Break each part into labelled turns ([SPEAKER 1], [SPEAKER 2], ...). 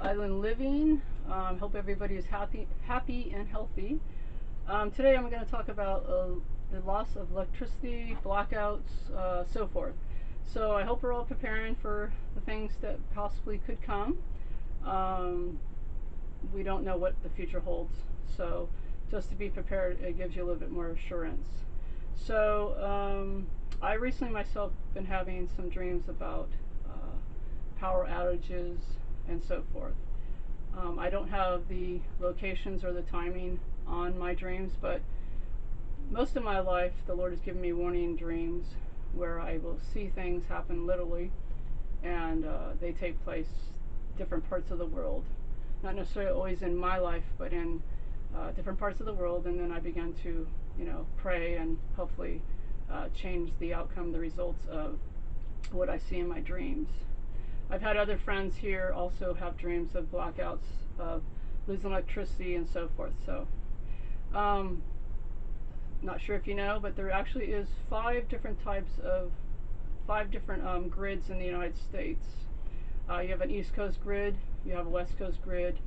[SPEAKER 1] Island Living. Hope everybody is happy and healthy. Today I'm going to talk about the loss of electricity, blackouts, so forth. So I hope we're all preparing for the things that possibly could come. We don't know what the future holds, so just to be prepared, it gives you a little bit more assurance. So I recently myself been having some dreams about power outages and so forth. I don't have the locations or the timing on my dreams, but most of my life the Lord has given me warning dreams where I will see things happen literally, and they take place different parts of the world. Not necessarily always in my life, but in different parts of the world, and then I began to, pray and hopefully change the outcome, the results of what I see in my dreams. I've had other friends here also have dreams of blackouts, of losing electricity and so forth. So, not sure if you know, but there actually is five different grids in the United States. You have an East Coast grid, you have a West Coast grid,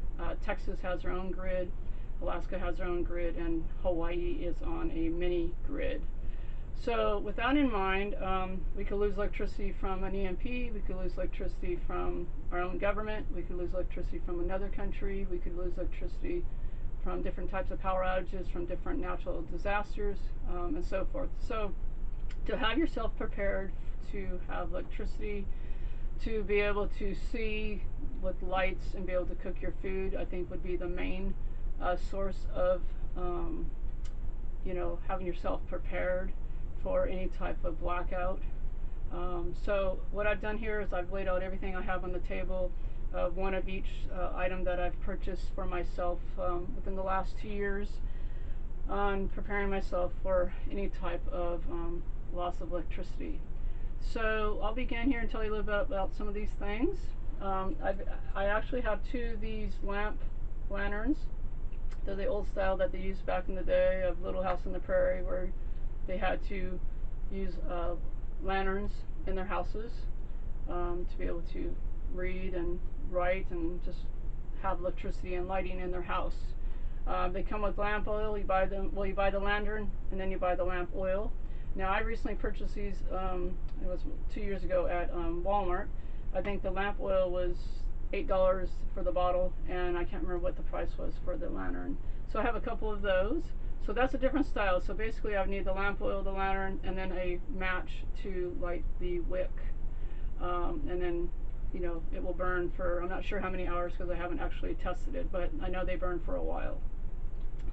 [SPEAKER 1] Texas has their own grid, Alaska has their own grid, and Hawaii is on a mini grid. So with that in mind, we could lose electricity from an EMP, we could lose electricity from our own government, we could lose electricity from another country, we could lose electricity from different types of power outages, from different natural disasters, and so forth. So to have yourself prepared to have electricity, to be able to see with lights and be able to cook your food, I think would be the main source of having yourself prepared for any type of blackout. So what I've done here is I've laid out everything I have on the table, one of each item that I've purchased for myself within the last 2 years, on preparing myself for any type of loss of electricity. So I'll begin here and tell you a little bit about some of these things. I actually have two of these lanterns. They're the old style that they used back in the day of Little House on the Prairie, where they had to use lanterns in their houses to be able to read and write and just have electricity and lighting in their house. They come with lamp oil. You buy the lantern and then you buy the lamp oil. Now I recently purchased these, it was 2 years ago at Walmart. I think the lamp oil was $8 for the bottle, and I can't remember what the price was for the lantern. So I have a couple of those. So that's a different style. So basically I would need the lamp oil, the lantern, and then a match to light the wick. And then, it will burn for, I'm not sure how many hours because I haven't actually tested it, but I know they burn for a while.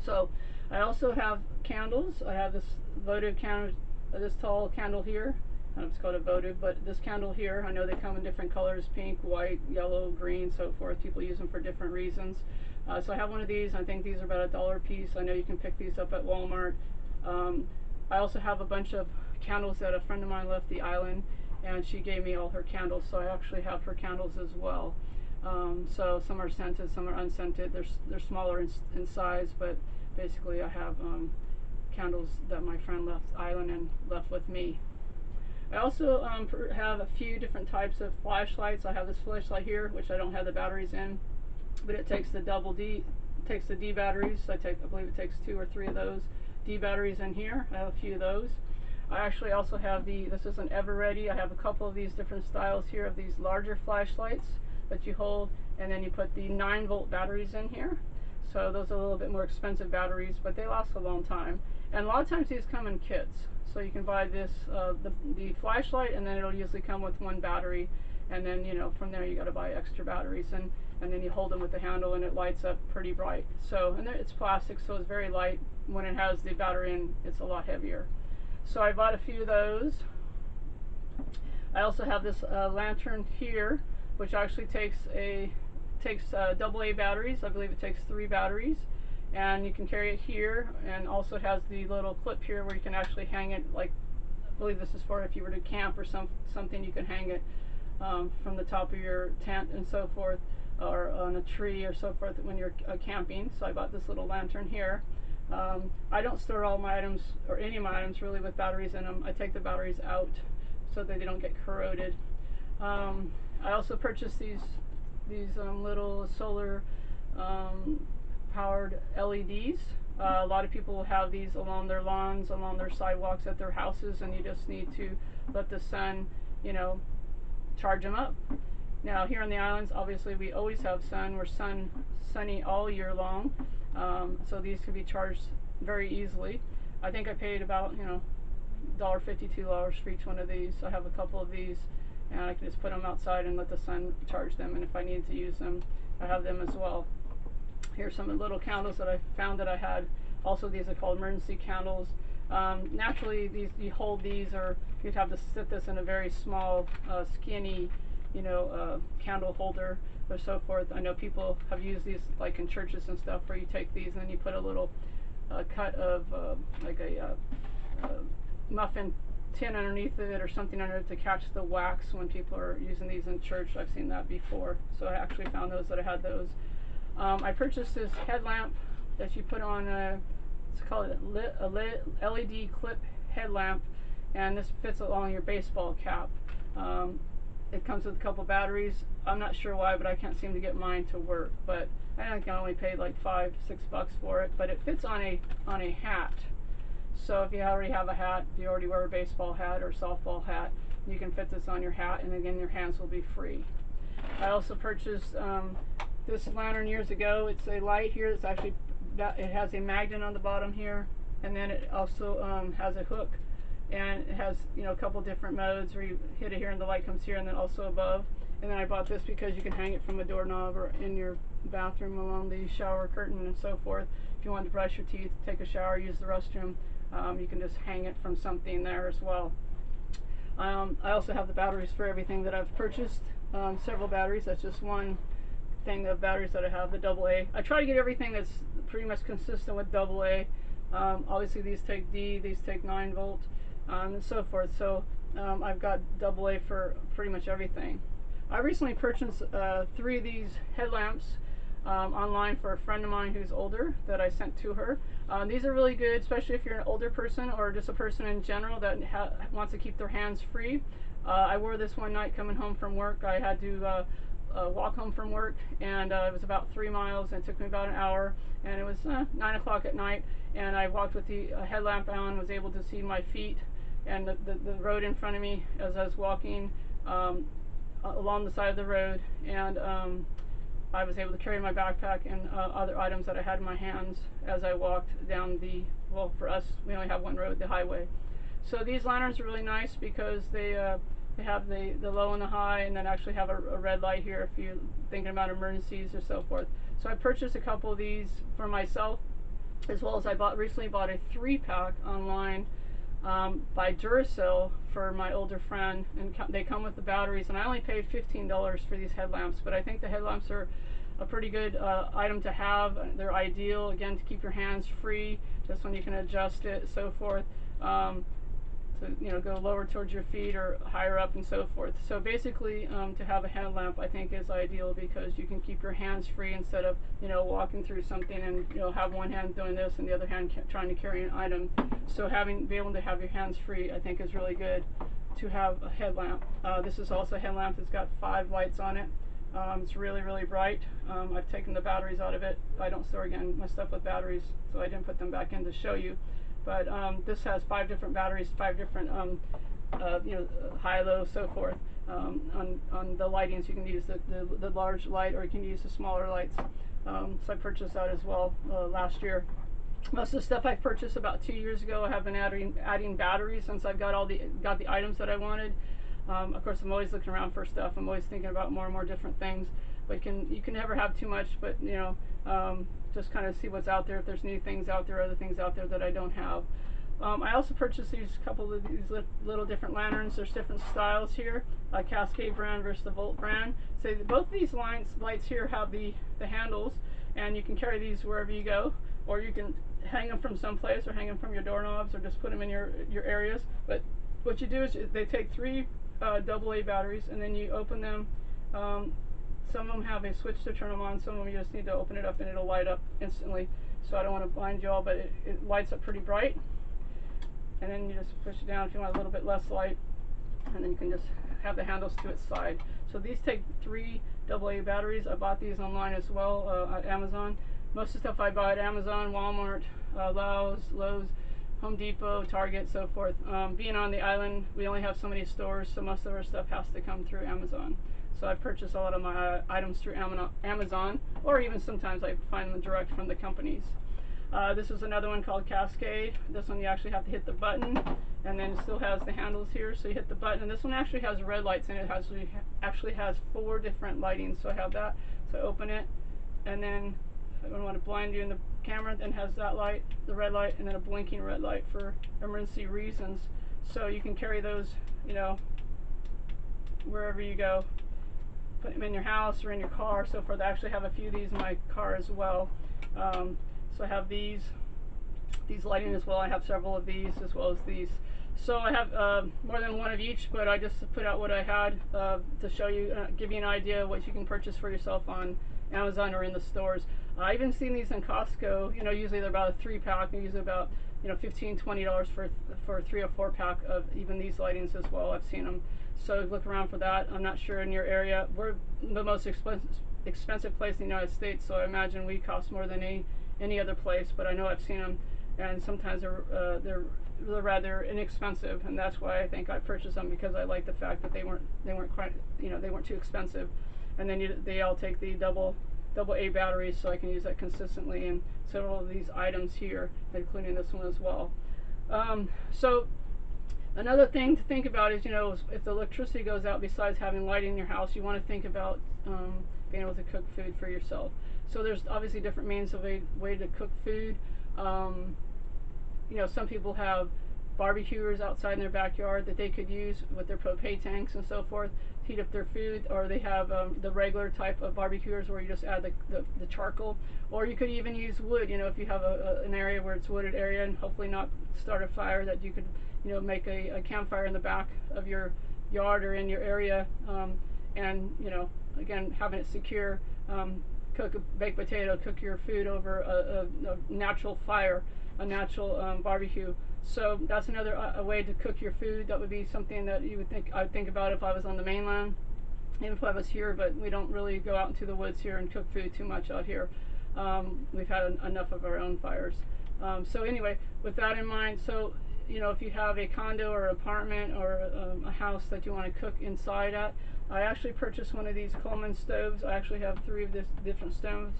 [SPEAKER 1] So I also have candles. I have this votive candle, this tall candle here. I don't know if it's called a votive, but this candle here, I know they come in different colors, pink, white, yellow, green, so forth. People use them for different reasons. So I have one of these. I think these are about $1 a piece. I know you can pick these up at Walmart. I also have a bunch of candles that a friend of mine left the island, and she gave me all her candles, so I actually have her candles as well. So some are scented, some are unscented. They're smaller in size, but basically I have candles that my friend left the island and left with me. I also have a few different types of flashlights. I have this flashlight here, which I don't have the batteries in, but it takes the D batteries. I believe it takes 2 or 3 of those D batteries in here. I have a few of those. I actually also have this is an Ever Ready. I have a couple of these different styles here of these larger flashlights that you hold, and then you put the 9-volt batteries in here. So those are a little bit more expensive batteries, but they last a long time. And a lot of times these come in kits. So you can buy this, the flashlight, and then it'll usually come with 1 battery, and then from there you got to buy extra batteries, and then you hold them with the handle and it lights up pretty bright. So, and it's plastic, so it's very light. When it has the battery in, it's a lot heavier. So I bought a few of those. I also have this lantern here, which actually takes AA batteries. I believe it takes 3 batteries, and you can carry it here, and also has the little clip here where you can actually hang it. Like, I believe this is for if you were to camp or something, you can hang it from the top of your tent and so forth, or on a tree or so forth when you're camping. So I bought this little lantern here. I don't store all my items, or any of my items really, with batteries in them. I take the batteries out so that they don't get corroded. I also purchased these these little solar powered LEDs. A lot of people have these along their lawns, along their sidewalks at their houses, and you just need to let the sun, you know, charge them up. Now here on the islands, obviously we always have sun. We're sunny all year long, so these can be charged very easily. I think I paid about, you know, $1.50, $2 for each one of these. So I have a couple of these, and I can just put them outside and let the sun charge them, and if I need to use them, I have them as well. Here's some little candles that I found that I had. Also, these are called emergency candles. Naturally, you hold these, or you'd have to sit this in a very small, skinny, you know, candle holder or so forth. I know people have used these like in churches and stuff, where you take these and then you put a little cut of like a muffin tin underneath it or something under it to catch the wax when people are using these in church. I've seen that before, so I actually found those that I had those. I purchased this headlamp that you put on it's called a LED clip headlamp, and this fits along your baseball cap. It comes with a couple batteries. I'm not sure why, but I can't seem to get mine to work. But I think I only paid like $5-6 for it. But it fits on a hat. So if you already have a hat, if you already wear a baseball hat or softball hat, you can fit this on your hat, and again your hands will be free. I also purchased this lantern years ago. It's a light here. It's actually, it has a magnet on the bottom here, and then it also has a hook, and it has, you know, a couple different modes where you hit it here and the light comes here, and then also above. And then I bought this because you can hang it from a doorknob or in your bathroom along the shower curtain and so forth. If you want to brush your teeth, take a shower, use the restroom, you can just hang it from something there as well. I also have the batteries for everything that I've purchased. Several batteries. That's just one thing of batteries that I have, the AA. I try to get everything that's pretty much consistent with AA. Obviously these take D, these take 9 volt, and so forth. So I've got AA for pretty much everything. I recently purchased 3 of these headlamps online for a friend of mine who's older that I sent to her. These are really good, especially if you're an older person or just a person in general that wants to keep their hands free. I wore this one night coming home from work. I had to walk home from work, and it was about 3 miles, and it took me about an hour, and it was 9 o'clock at night, and I walked with the headlamp on, was able to see my feet and the road in front of me as I was walking along the side of the road, and I was able to carry my backpack and other items that I had in my hands as I walked down the, well, for us, we only have one road, the highway. So these lanterns are really nice because they have the low and the high, and then actually have a red light here if you're thinking about emergencies or so forth. So I purchased a couple of these for myself, as well as I recently bought a 3-pack online by Duracell for my older friend, and they come with the batteries, and I only paid $15 for these headlamps, but I think the headlamps are a pretty good item to have. They're ideal, again, to keep your hands free, just when you can adjust it, so forth. To, you know, go lower towards your feet or higher up and so forth. So basically, to have a headlamp, I think, is ideal because you can keep your hands free instead of, you know, walking through something and, you know, have one hand doing this and the other hand trying to carry an item. So be able to have your hands free, I think, is really good to have a headlamp. This is also a headlamp that's got 5 lights on it. It's really, really bright. I've taken the batteries out of it. I don't store, again, my stuff with batteries, so I didn't put them back in to show you. But this has 5 different batteries, 5 different, you know, high, low, so forth. On the lightings, you can use the large light, or you can use the smaller lights. So I purchased that as well last year. Most of the stuff I purchased about 2 years ago, I have been adding batteries since I've got the items that I wanted. Of course, I'm always looking around for stuff. I'm always thinking about more and more different things. But you can never have too much. But you know, just kind of see what's out there. If there's new things out there, other things out there that I don't have. I also purchased couple of these little different lanterns. There's different styles here, Cascade brand versus the Volt brand. So both these lights here have the handles, and you can carry these wherever you go, or you can hang them from someplace, or hang them from your doorknobs, or just put them in your areas. But what you do is they take 3 AA batteries, and then you open them. Some of them have a switch to turn them on. Some of them you just need to open it up and it'll light up instantly. So I don't want to blind you all, but it lights up pretty bright. And then you just push it down if you want a little bit less light, and then you can just have the handles to its side. So these take 3 AA batteries. I bought these online as well at Amazon. Most of the stuff I buy at Amazon, Walmart, Lowe's, Home Depot, Target, so forth. Being on the island, we only have so many stores, so most of our stuff has to come through Amazon. So I purchase a lot of my items through Amazon, or even sometimes I find them direct from the companies. This is another one called Cascade. This one you actually have to hit the button, and then it still has the handles here, so you hit the button. And this one actually has red lights in it. It actually has 4 different lightings, so I have that. So I open it, and then I don't want to blind you in the camera, then has that light, the red light, and then a blinking red light for emergency reasons. So you can carry those, you know, wherever you go. Put them in your house or in your car, so forth. I actually have a few of these in my car as well. So I have these lighting as well. I have several of these as well as these. So I have more than one of each, but I just put out what I had to show you, give you an idea of what you can purchase for yourself on Amazon or in the stores. I even seen these in Costco. You know, usually they're about a 3-pack, and usually about, you know, $15, $20 for a 3 or 4-pack of even these lightings as well. I've seen them. So look around for that. I'm not sure in your area. We're the most expensive place in the United States, so I imagine we cost more than any other place. But I know I've seen them, and sometimes they're rather inexpensive, and that's why I think I purchased them, because I like the fact that they weren't quite, you know, they weren't too expensive. And then they all take the double A batteries, so I can use that consistently in several of these items here, including this one as well. So another thing to think about is, you know, if the electricity goes out, besides having light in your house, you want to think about being able to cook food for yourself. So there's obviously different means of a way to cook food. You know, some people have barbecuers outside in their backyard that they could use with their propane tanks and so forth to heat up their food, or they have the regular type of barbecuers where you just add the charcoal, or you could even use wood. You know, if you have an area where it's wooded area, and hopefully not start a fire, that you could, you know, make a campfire in the back of your yard or in your area, and, you know, again, having it secure. Cook a baked potato, cook your food over a natural fire, a natural barbecue. So that's another a way to cook your food. That would be something that you would think, I'd think about if I was on the mainland, even if I was here, but we don't really go out into the woods here and cook food too much out here. We've had enough of our own fires. So anyway, with that in mind, so, you know, if you have a condo or apartment or a house that you want to cook inside at, I actually purchased one of these Coleman stoves. I actually have 3 of this different stoves,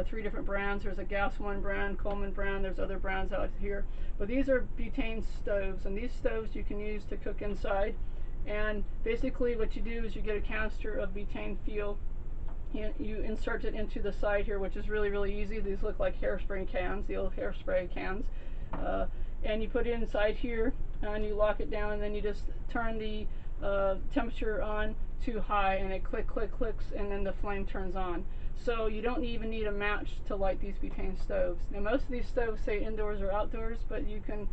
[SPEAKER 1] 3 different brands. There's a gas one brand, Coleman brand, there's other brands out here. But these are butane stoves, and these stoves you can use to cook inside. And basically what you do is you get a canister of butane fuel. You insert it into the side here, which is really, really easy. These look like hairspray cans, the old hairspray cans. And you put it inside here, and you lock it down, and then you just turn the temperature on to high, and it clicks, and then the flame turns on. So you don't even need a match to light these butane stoves. Now most of these stoves say indoors or outdoors, but you can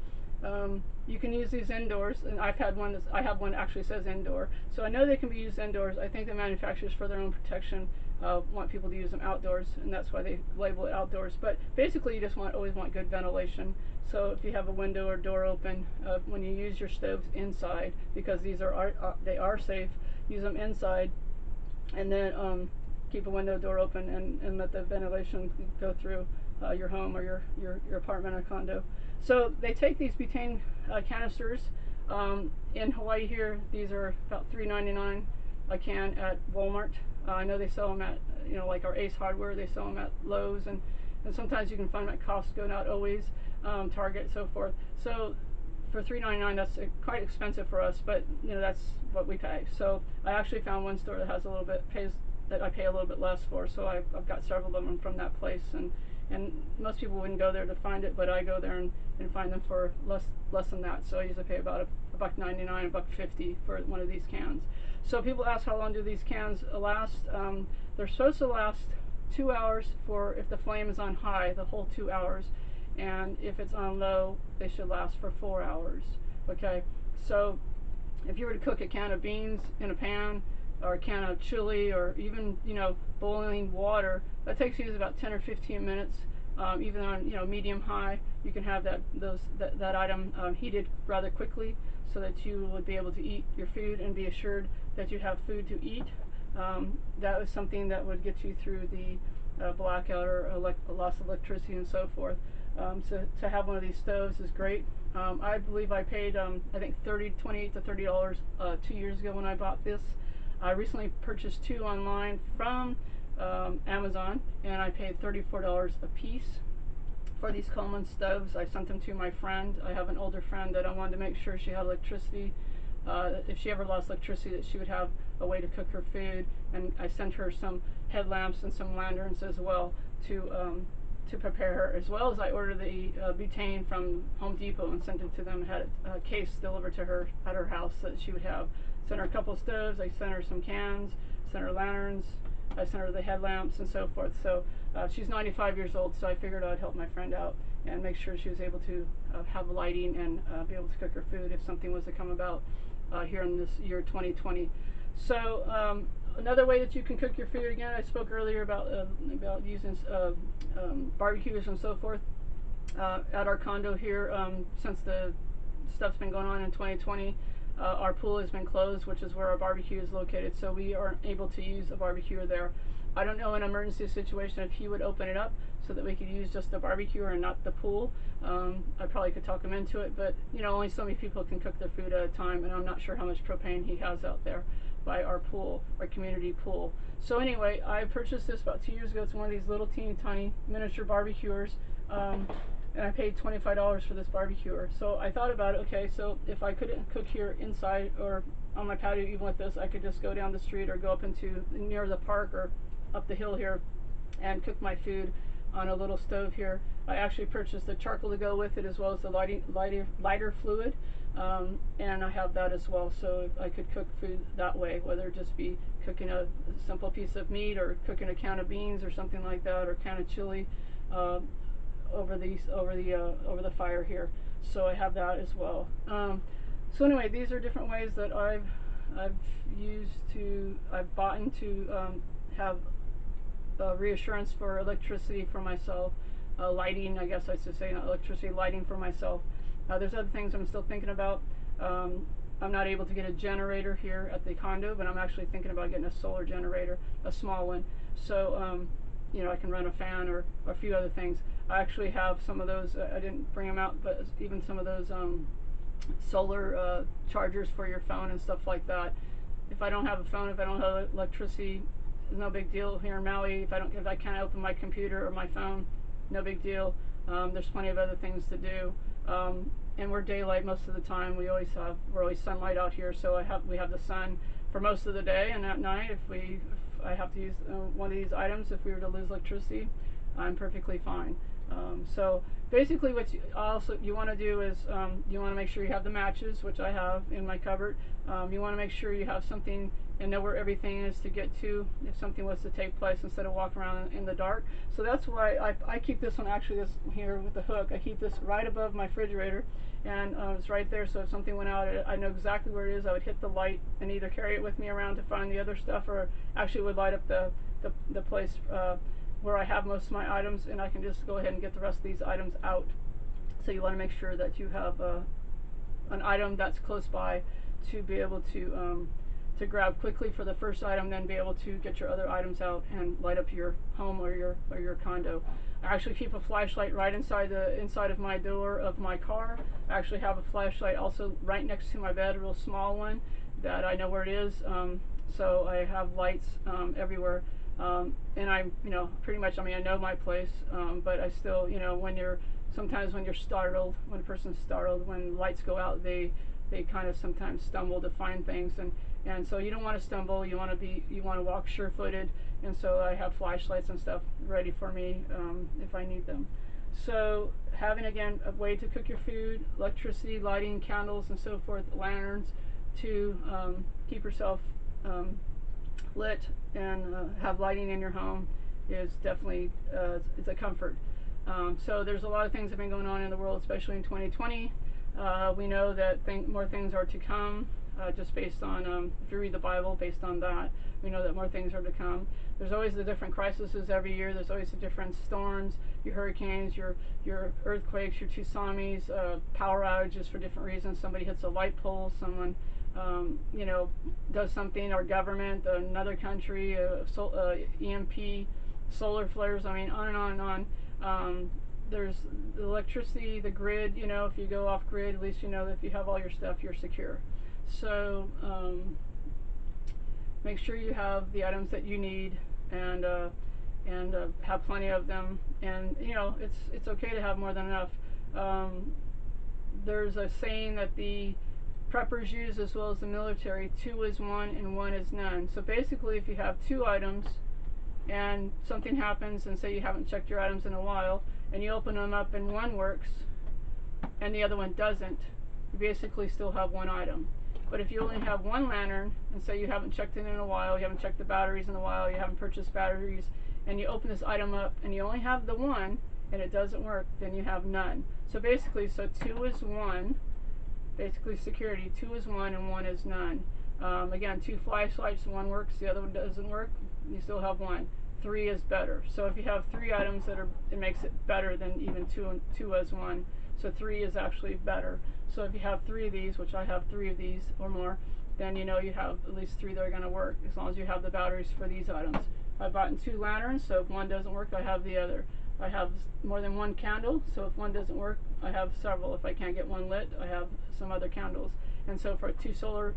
[SPEAKER 1] use these indoors, and I have one that actually says indoor. So I know they can be used indoors. I think the manufacturers, for their own protection, want people to use them outdoors, and that's why they label it outdoors. But basically you just always want good ventilation. So if you have a window or door open, when you use your stoves inside, because these they are safe, use them inside, and then keep a window door open and let the ventilation go through your home or your apartment or condo. So they take these butane canisters. In Hawaii here, these are about $3.99 a can at Walmart. I know they sell them at, you know, like our Ace Hardware. They sell them at Lowe's, and sometimes you can find them at Costco, not always, Target, so forth. So for $3.99, that's quite expensive for us, but, you know, that's what we pay. So I actually found one store that has a little bit, that I pay a little bit less for, so I've got several of them from that place, and most people wouldn't go there to find it, but I go there and find them for less than that. So I usually pay about $1.99, $1.50 for one of these cans. So people ask, how long do these cans last? They're supposed to last 2 hours for if the flame is on high, the whole 2 hours, and if it's on low, they should last for 4 hours. Okay, so if you were to cook a can of beans in a pan, or a can of chili, or even, you know, boiling water, that takes you about 10 or 15 minutes. Even on, you know, medium high, you can have that item heated rather quickly, so that you would be able to eat your food and be assured that you have food to eat. that was something that would get you through the blackout or loss of electricity and so forth. So to have one of these stoves is great. I believe I paid I think $28 to $30 2 years ago when I bought this. I recently purchased two online from Amazon, and I paid $34 a piece for these Coleman stoves. I sent them to my friend. I have an older friend that I wanted to make sure she had electricity. If she ever lost electricity, that she would have a way to cook her food. And I sent her some headlamps and some lanterns as well to prepare her, as well as I ordered the butane from Home Depot and sent it to them and had a case delivered to her at her house so that she would have. Sent her a couple of stoves, I sent her some cans, sent her lanterns, I sent her the headlamps and so forth. So she's 95 years old, so I figured I'd help my friend out and make sure she was able to have lighting and be able to cook her food if something was to come about here in this year 2020. So another way that you can cook your food, again, I spoke earlier about using barbecues and so forth at our condo here. Since the stuff's been going on in 2020, our pool has been closed, which is where our barbecue is located, so we aren't able to use a barbecue there. I don't know in an emergency situation if he would open it up so that we could use just the barbecue and not the pool. I probably could talk him into it, but only so many people can cook their food at a time, and I'm not sure how much propane he has out there by our pool, our community pool. So anyway, I purchased this about 2 years ago. It's one of these little teeny tiny miniature barbecuers, and I paid $25 for this barbecuer. So I thought about it, okay, so if I couldn't cook here inside or on my patio even with this, I could just go down the street or go up into near the park or up the hill here and cook my food on a little stove here. I actually purchased the charcoal to go with it, as well as the lighter fluid, and I have that as well, so I could cook food that way, whether it just be cooking a simple piece of meat or cooking a can of beans or something like that, or a can of chili over the fire here. So I have that as well. So anyway, these are different ways that I've bought into have reassurance for electricity for myself, lighting, I guess I should say, not electricity, lighting for myself. There's other things I'm still thinking about. I'm not able to get a generator here at the condo, but I'm actually thinking about getting a solar generator, a small one, so I can run a fan or a few other things. I actually have some of those, I didn't bring them out, but even some of those solar chargers for your phone and stuff like that. If I don't have a phone, if I don't have electricity, it's no big deal here in Maui. If I can't open my computer or my phone, no big deal. There's plenty of other things to do. And we're daylight most of the time. We're always sunlight out here, so we have the sun for most of the day, and at night, if I have to use one of these items, if we were to lose electricity, I'm perfectly fine. So basically what you want to do is you want to make sure you have the matches, which I have in my cupboard. You want to make sure you have something and know where everything is to get to if something was to take place, instead of walking around in the dark. So that's why I keep this one, actually this here with the hook, I keep this right above my refrigerator, and it's right there, so if something went out, I know exactly where it is. I would hit the light and either carry it with me around to find the other stuff, or actually would light up the place where I have most of my items, and I can just go ahead and get the rest of these items out. So you want to make sure that you have an item that's close by to be able to grab quickly for the first item, then be able to get your other items out and light up your home or your condo. I actually keep a flashlight right inside of my door of my car. I actually have a flashlight also right next to my bed, a real small one that I know where it is. So I have lights everywhere. And I'm, pretty much, I know my place, but I still, sometimes when you're startled, when a person's startled, when lights go out, they kind of sometimes stumble to find things, and so you don't want to stumble. You want to walk sure-footed, and so I have flashlights and stuff ready for me if I need them. So having, again, a way to cook your food, electricity, lighting, candles, and so forth, lanterns to keep yourself lit and have lighting in your home is definitely it's a comfort. So there's a lot of things that have been going on in the world, especially in 2020. We know that more things are to come, just based on, if you read the Bible, based on that, we know that more things are to come. There's always the different crises every year. There's always the different storms, your hurricanes, your earthquakes, your tsunamis, power outages for different reasons. Somebody hits a light pole, someone you know, does something, or government, another country, EMP, solar flares, I mean, on and on and on. There's the electricity, the grid, you know, if you go off grid, at least you know that if you have all your stuff, you're secure. So make sure you have the items that you need, and have plenty of them. And you know, it's okay to have more than enough. There's a saying that the preppers use, as well as the military: 2 is 1 and 1 is none. So basically, if you have 2 items and something happens, and say you haven't checked your items in a while, and you open them up and one works and the other one doesn't, you basically still have 1 item. But if you only have 1 lantern, and say you haven't checked it in a while, you haven't checked the batteries in a while, you haven't purchased batteries, and you open this item up and you only have the 1 and it doesn't work, then you have none. So basically, 2 is 1, basically security, 2 is 1 and 1 is none. Again, 2 flashlights, 1 works, the other one doesn't work, you still have 1. 3 is better. So if you have 3 items, it makes it better than even 2 as 1. So 3 is actually better. So if you have 3 of these, which I have 3 of these or more, then you know you have at least 3 that are going to work, as long as you have the batteries for these items. I've bought 2 lanterns, so if one doesn't work, I have the other. I have more than 1 candle, so if one doesn't work, I have several. If I can't get one lit, I have some other candles. And so for 2 solar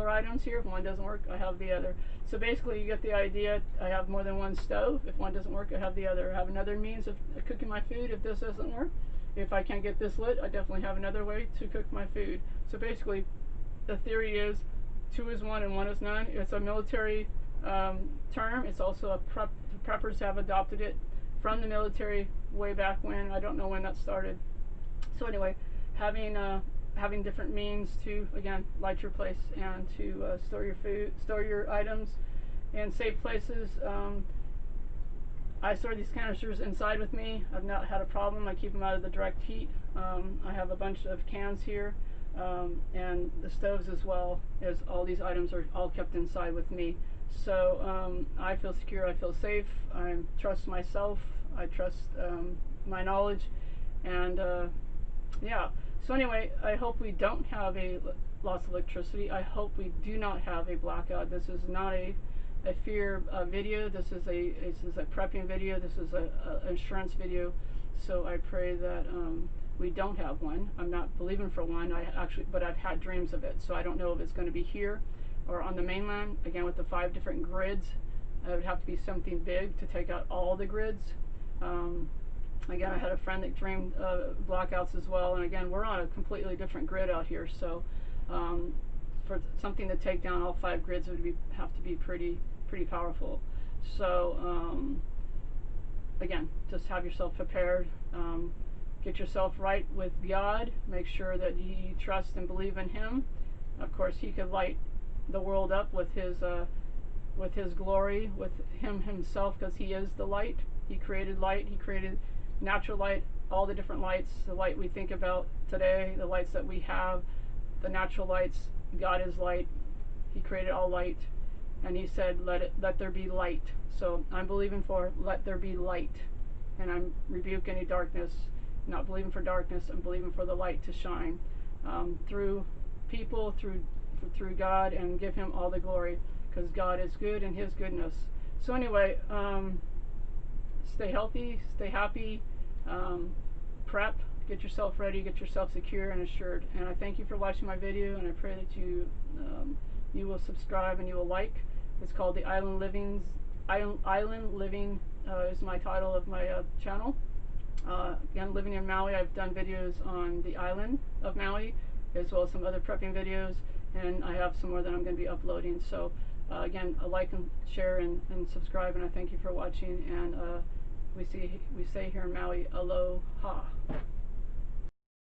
[SPEAKER 1] items here, if one doesn't work, I have the other. So basically, you get the idea. I have more than 1 stove. If one doesn't work, I have the other. I have another means of cooking my food if this doesn't work. If I can't get this lit, I definitely have another way to cook my food. So basically, the theory is 2 is 1 and 1 is none. It's a military term. It's also preppers have adopted it from the military way back when. I don't know when that started. So anyway, having different means to, again, light your place and to store your food, store your items in safe places. I store these canisters inside with me. I've not had a problem. I keep them out of the direct heat. I have a bunch of cans here, and the stoves as well, as all these items are all kept inside with me. So I feel secure, I feel safe, I trust myself, I trust my knowledge, and yeah. So anyway, I hope we don't have a loss of electricity. I hope we do not have a blackout. This is not a fear video. This is a prepping video. This is a insurance video. So I pray that we don't have one. I'm not believing for one. But I've had dreams of it. So I don't know if it's going to be here or on the mainland. Again, with the 5 different grids, it would have to be something big to take out all the grids. Again, I had a friend that dreamed blackouts as well, and again, we're on a completely different grid out here, so for something to take down all 5 grids would have to be pretty powerful. So again, just have yourself prepared, get yourself right with God, make sure that you trust and believe in Him. Of course, He could light the world up with His glory, with Him Himself, because He is the light. He created light. He created natural light, all the different lights, the light we think about today, the lights that we have, the natural lights. God is light. He created all light, and He said, let there be light. So I'm believing for let there be light, and I'm rebuke any darkness. Not believing for darkness. I'm believing for the light to shine through people, through God, and give Him all the glory, because God is good and His goodness. So anyway, stay healthy, stay happy, prep, get yourself ready, get yourself secure and assured. And I thank you for watching my video, and I pray that you will subscribe and you will like. It's called the Island Living is my title of my channel. Again, living in Maui, I've done videos on the island of Maui, as well as some other prepping videos, and I have some more that I'm going to be uploading. So again, like and share and subscribe, and I thank you for watching. And we say here in Maui, aloha.